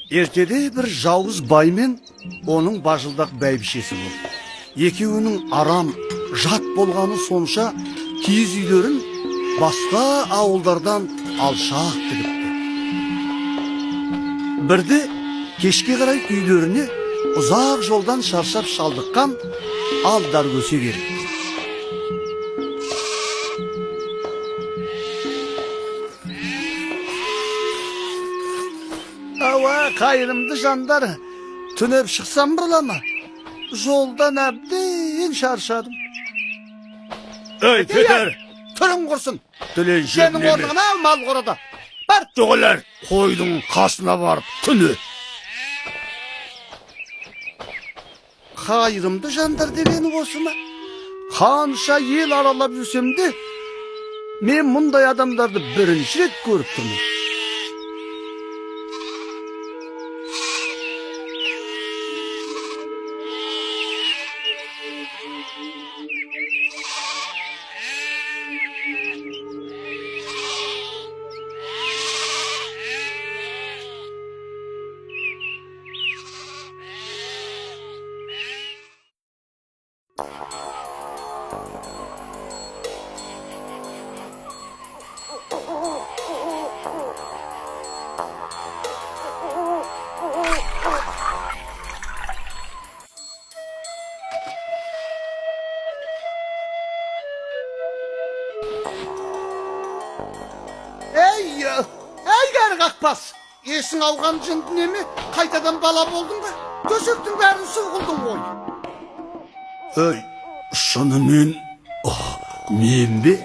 Ертеде bir жауыз бай мен оның бажылдақ бәйбішесі болды. Екеуінің арам, жат болғаны сонша киіз үйлерін басқа ауылдардан алшақ тігіпті. Бірде кешке қарай үйлеріне ұзақ жолдан шаршап шалдыққан алдар көсе келді. Ава, қайырымды жандар, түнеп шықсам бола ма? Жолдан әбден шаршадым. Ey Peter! Түрің құрсын. Түлен Сенің орныңа мал құрыды. Бар. Жоғалар, қойдың қасына барып түні. Қайырымды жандар дегені осы ма? Қанша ел аралап жүрсем де, мен мұндай адамдарды бірінші рет көріп тұрмын. Ей кәрі қақпас! Есің алған жынды неме? Қайтадан бала болдың ба? Төсектің бәрін сұғылдың ғой. Ey, шынымен, мен бе?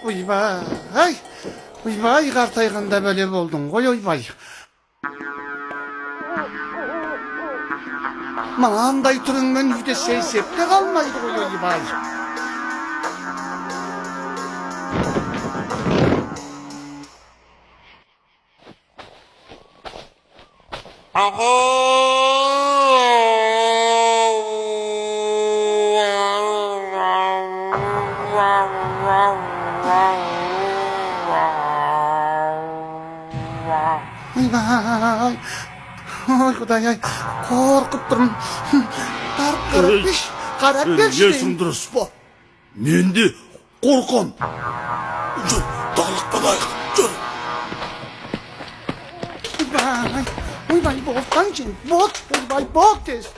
Ойбай, қартайғанда бәле болдың ғой, ойбай. Маңандай түріңмен үйде сейсеп те қалмайды ғой, ойбай. Ойбай, ой құдай-ай, қорқып тұрмын. Қарап берші. Есің дұрыс па? Мен де қорқам. Жүр, далықпадайық, жүр. Ойбай, болтан жен, бот, ойбай, бот тез.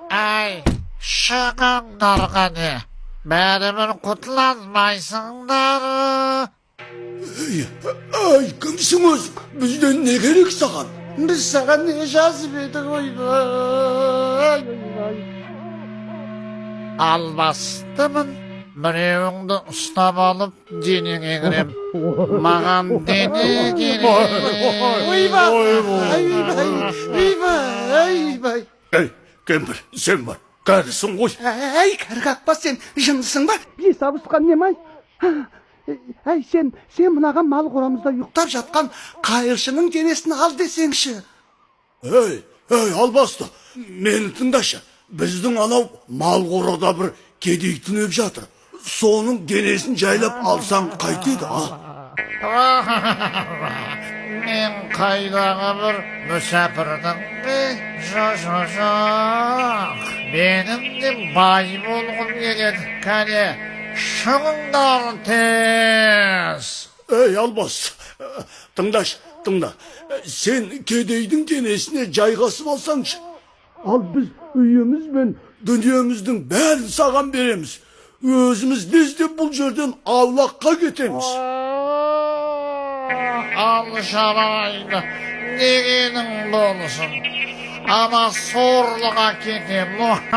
Ай, шығыңдар қане, бәрібір құтылмайсыңдар. Ай, кімсің өзің? Бізден не керек саған? Біз саған не жазып едік, ойбай. Албастымын, біреуіңді ұстап алып денеге кірем. Маған дене керек. Ойбай. Ей, кемпір, сен бар, кәрісің ғой. Әй, кәрі қақпас, сен жындысың ба? Ес абысқан не май? Әй, сен мынаған мал қорамызда ұйықтап жатқан қайыршының денесін ал десеңші. Ей, албасты, мені тыңдашы. Біздің анау мал қорада бір кедей түнеп жатыр. Соның денесін жайлап алсаң қайтеді, Мен қайдағы бір мүсәпірдің бе? Жоқ. Менің де бай болғым келеді, кәне. Шығыңдар тез. Ей, албас, тыңда. Сен кедейдің денесіне жайғасып алсаңшы. Ал біз үйіміз бен дүниеміздің бәрін саған береміз. Өзіміз дездеп бұл жерден аулаққа кетеміз. Ал жарайды, дегенің болсын. Ана сорлыға кетем.